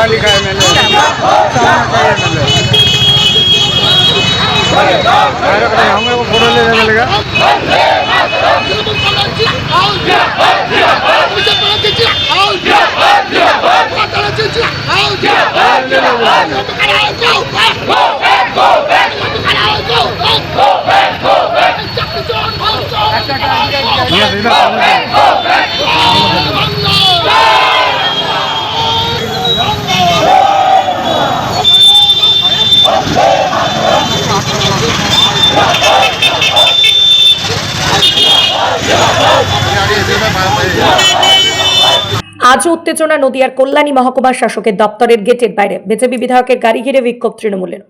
वाली का एमएलए हम लोग को फोटो लेने मिलेगा। আজও উত্তেজনা নদিয়ার কল্যাণী মহকুমার শাসকের দপ্তরের গেটের বাইরে। বিজেপি বিধায়কের গাড়ি ঘিরে বিক্ষোভ তৃণমূলের।